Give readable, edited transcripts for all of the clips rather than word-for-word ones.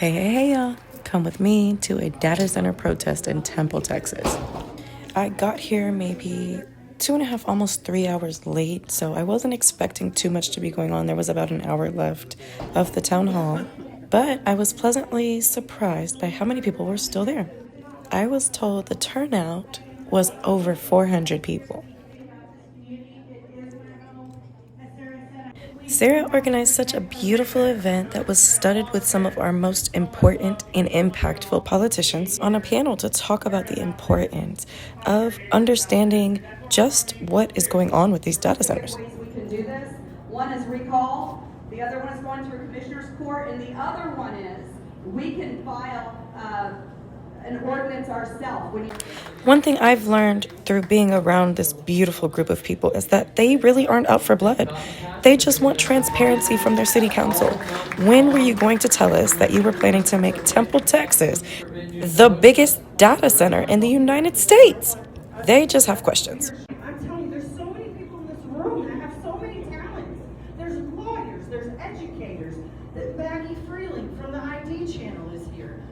Hey, y'all. Come with me to a data center protest in Temple, Texas. I got here maybe 2.5, almost 3 hours late, so I wasn't expecting too much to be going on. There was about an hour left of the town hall, but I was pleasantly surprised by how many people were still there. I was told the turnout was over 400 people. Sarah organized such a beautiful event that was studded with some of our most important and impactful politicians on a panel to talk about the importance of understanding just what is going on with these data centers. We can do this. One is recall, the other one is going through Commissioner's Court, and the other one is we can file an ordinance ourselves. One thing I've learned through being around this beautiful group of people is that they really aren't out for blood. They just want transparency from their city council. When were you going to tell us that you were planning to make Temple, Texas, the biggest data center in the United States? They just have questions. I'm telling you, there's so many people in this room that have so many talents. There's lawyers, there's educators. Maggie Freeling from the ID channel is here.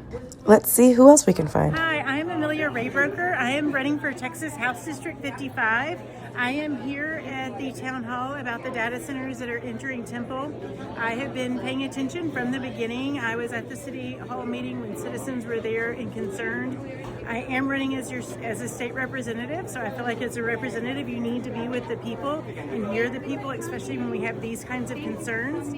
Let's see who else we can find. Hi, I'm Amelia Raybroker. I am running for Texas House District 55. I am here at the town hall about the data centers that are entering Temple. I have been paying attention from the beginning. I was at the city hall meeting when citizens were there and concerned. I am running as a state representative, so I feel like as a representative you need to be with the people and hear the people, especially when we have these kinds of concerns.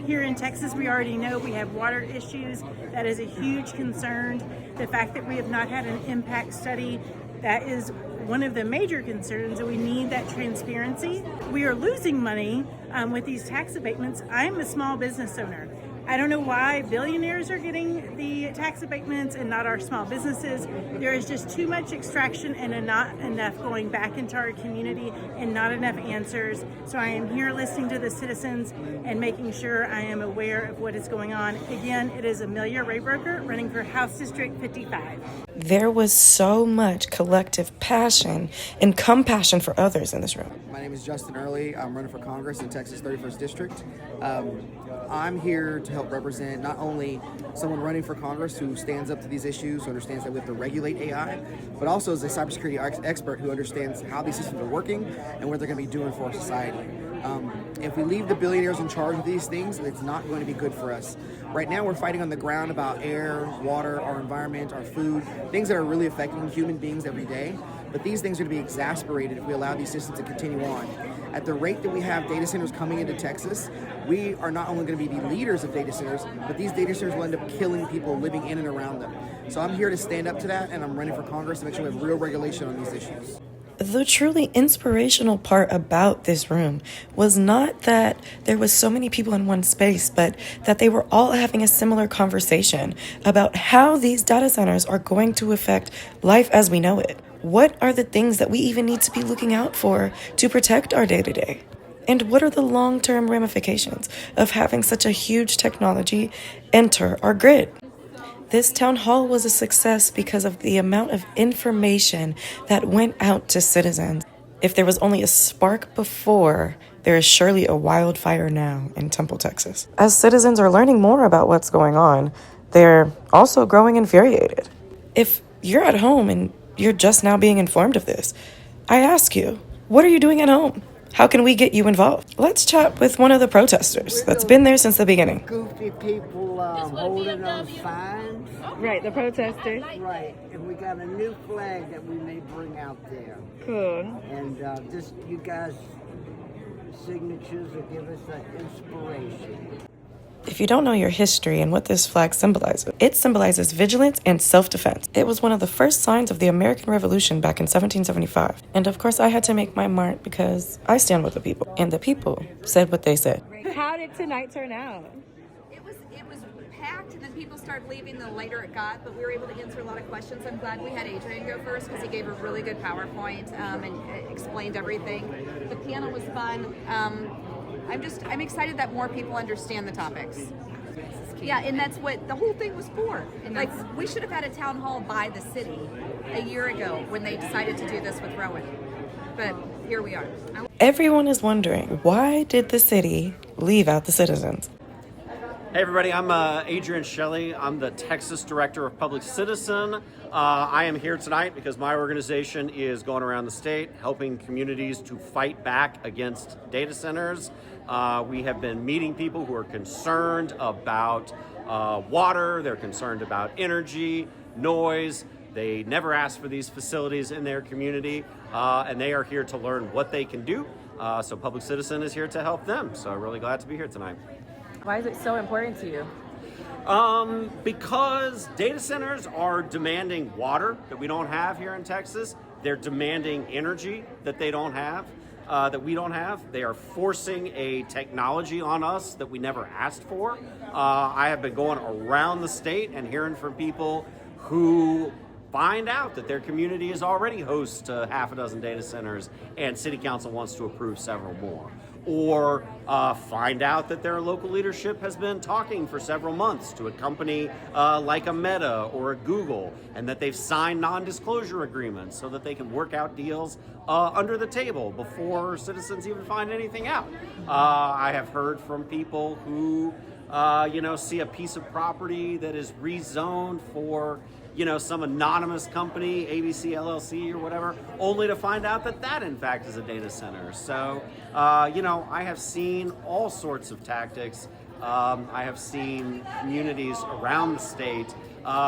Here in Texas, we already know we have water issues. That is a huge concern. The fact that we have not had an impact study, that is one of the major concerns, and we need that transparency. We are losing money with these tax abatements. I'm a small business owner. I don't know why billionaires are getting the tax abatements and not our small businesses. There is just too much extraction and not enough going back into our community and not enough answers. So I am here listening to the citizens and making sure I am aware of what is going on. Again, it is Amelia Raybroker running for House District 55. There was so much collective passion and compassion for others in this room. My name is Justin Early. I'm running for Congress in Texas 31st District. I'm here to help represent not only someone running for Congress who stands up to these issues, who understands that we have to regulate AI, but also as a cybersecurity expert who understands how these systems are working and what they're going to be doing for our society. If we leave the billionaires in charge of these things, it's not going to be good for us. Right now we're fighting on the ground about air, water, our environment, our food, things that are really affecting human beings every day. But these things are going to be exasperated if we allow these systems to continue on. At the rate that we have data centers coming into Texas, we are not only going to be the leaders of data centers, but these data centers will end up killing people living in and around them. So I'm here to stand up to that, and I'm running for Congress to make sure we have real regulation on these issues. The truly inspirational part about this room was not that there was so many people in one space, but that they were all having a similar conversation about how these data centers are going to affect life as we know it. What are the things that we even need to be looking out for to protect our day-to-day? And what are the long-term ramifications of having such a huge technology enter our grid? This town hall was a success because of the amount of information that went out to citizens. If there was only a spark before, there is surely a wildfire now in Temple, Texas. As citizens are learning more about what's going on, they're also growing infuriated. If you're at home and you're just now being informed of this, I ask you, what are you doing at home? How can we get you involved? Let's chat with one of the protesters that's been there since the beginning. Goofy people holding those signs. Right, the protesters. Right, and we got a new flag that we may bring out there. Cool. And just you guys' signatures will give us that inspiration. If you don't know your history and what this flag symbolizes, it symbolizes vigilance and self-defense. It was one of the first signs of the American Revolution back in 1775. And of course, I had to make my mark because I stand with the people. And the people said what they said. How did tonight turn out? It was packed, and then people started leaving the later it got, but we were able to answer a lot of questions. I'm glad we had Adrian go first because he gave a really good PowerPoint and explained everything. The panel was fun. I'm excited that more people understand the topics. Yeah, and that's what the whole thing was for. Like, we should have had a town hall by the city a year ago when they decided to do this with Rowan. But here we are. Everyone is wondering, why did the city leave out the citizens? Hey everybody, I'm Adrian Shelley. I'm the Texas Director of Public Citizen. I am here tonight because my organization is going around the state helping communities to fight back against data centers. We have been meeting people who are concerned about water, they're concerned about energy, noise. They never asked for these facilities in their community, and they are here to learn what they can do. So Public Citizen is here to help them. So I'm really glad to be here tonight. Why is it so important to you? Because data centers are demanding water that we don't have here in Texas. They're demanding energy that they don't have, that we don't have. They are forcing a technology on us that we never asked for. I have been going around the state and hearing from people who find out that their community is already host to half a dozen data centers and city council wants to approve several more. Or find out that their local leadership has been talking for several months to a company like a Meta or a Google, and that they've signed non-disclosure agreements so that they can work out deals under the table before citizens even find anything out. I have heard from people who see a piece of property that is rezoned for some anonymous company, ABC LLC or whatever, only to find out that that in fact is a data center. So, I have seen all sorts of tactics. I have seen communities around the state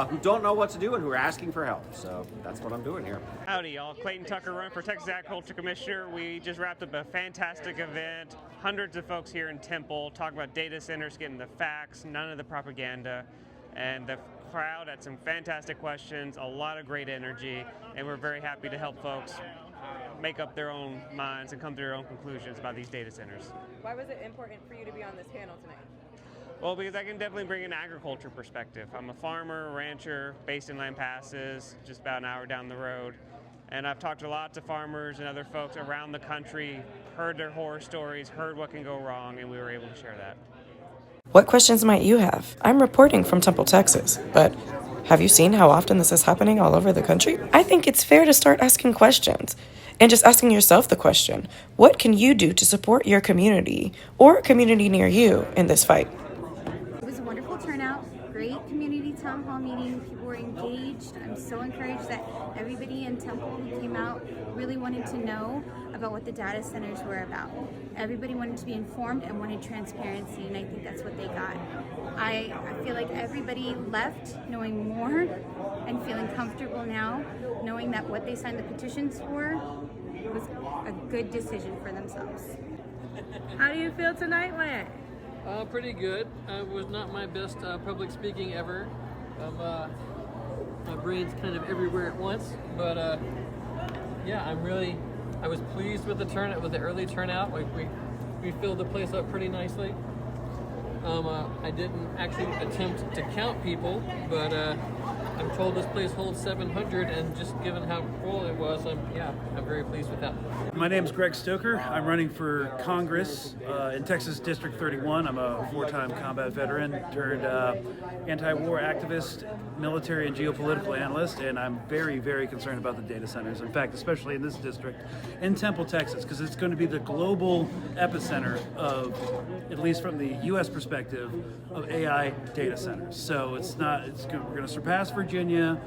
who don't know what to do and who are asking for help. So that's what I'm doing here. Howdy, y'all. Clayton Tucker, running for Texas Agriculture Commissioner. We just wrapped up a fantastic event. Hundreds of folks here in Temple talking about data centers, getting the facts, none of the propaganda. And the crowd had some fantastic questions, a lot of great energy, and we're very happy to help folks make up their own minds and come to their own conclusions about these data centers. Why was it important for you to be on this panel tonight? Well, because I can definitely bring an agriculture perspective. I'm a farmer, rancher, based in Land Passes, just about an hour down the road. And I've talked to lots of farmers and other folks around the country, heard their horror stories, heard what can go wrong, and we were able to share that. What questions might you have? I'm reporting from Temple, Texas, but have you seen how often this is happening all over the country? I think it's fair to start asking questions and just asking yourself the question, what can you do to support your community or a community near you in this fight? It was a wonderful turnout, great community town hall meeting. People were engaged. I'm so encouraged that everybody in Temple who came out really wanted to know about what the data centers were about. Everybody wanted to be informed and wanted transparency, and I think that's what they got. I feel like everybody left knowing more and feeling comfortable now, knowing that what they signed the petitions for was a good decision for themselves. How do you feel tonight went? Pretty good. It was not my best public speaking ever. My brain's kind of everywhere at once, but I was pleased with the turnout, with the early turnout. We filled the place up pretty nicely. I didn't actually attempt to count people, but I'm told this place holds 700, and just given how full it was, I'm very pleased with that. My name is Greg Stoker. I'm running for Congress in Texas District 31. I'm a 4-time combat veteran turned anti-war activist, military and geopolitical analyst, and I'm very, very concerned about the data centers. In fact, especially in this district in Temple, Texas, because it's going to be the global epicenter of, at least from the U.S. perspective, of AI data centers. So we're going to surpass Virginia.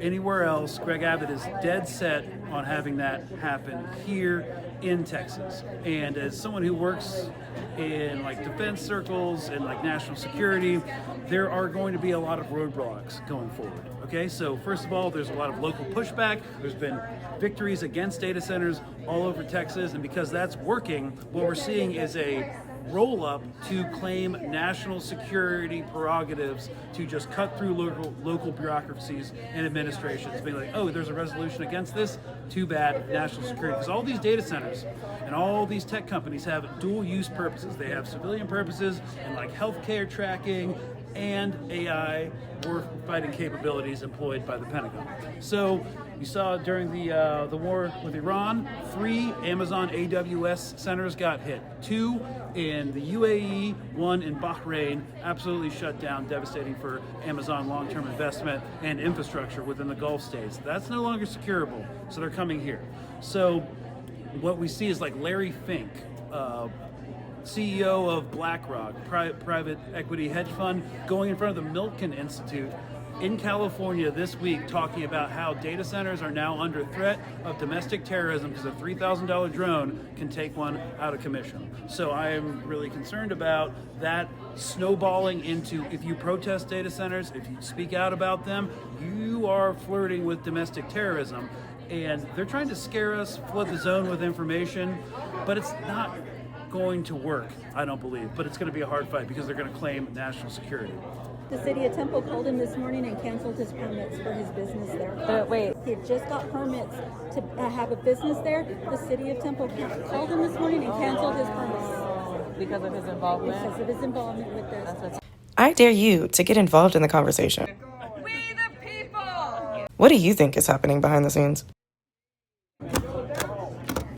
Anywhere else, Greg Abbott is dead set on having that happen here in Texas. And as someone who works in defense circles and national security, there are going to be a lot of roadblocks going forward. Okay, so first of all, there's a lot of local pushback. There's been victories against data centers all over Texas, and because that's working, what we're seeing is a roll-up to claim national security prerogatives to just cut through local bureaucracies and administrations, being like, oh, there's a resolution against this, too bad, national security. Because all these data centers and all these tech companies have dual-use purposes. They have civilian purposes and healthcare tracking and AI war-fighting capabilities employed by the Pentagon. So you saw during the war with Iran, 3 Amazon AWS centers got hit. 2 in the UAE, 1 in Bahrain, absolutely shut down, devastating for Amazon long-term investment and infrastructure within the Gulf states. That's no longer securable, so they're coming here. So what we see is Larry Fink, CEO of BlackRock, private equity hedge fund, going in front of the Milken Institute in California this week talking about how data centers are now under threat of domestic terrorism because a $3,000 drone can take one out of commission. So I am really concerned about that snowballing into, if you protest data centers, if you speak out about them, you are flirting with domestic terrorism. And they're trying to scare us, flood the zone with information, but it's not going to work, I don't believe. But it's going to be a hard fight because they're going to claim national security. The city of Temple called him this morning and canceled his permits for his business there. But wait. He had just got permits to have a business there. The city of Temple called him this morning and canceled his permits. Because of his involvement? Because of his involvement with this. I dare you to get involved in the conversation. We the people! What do you think is happening behind the scenes?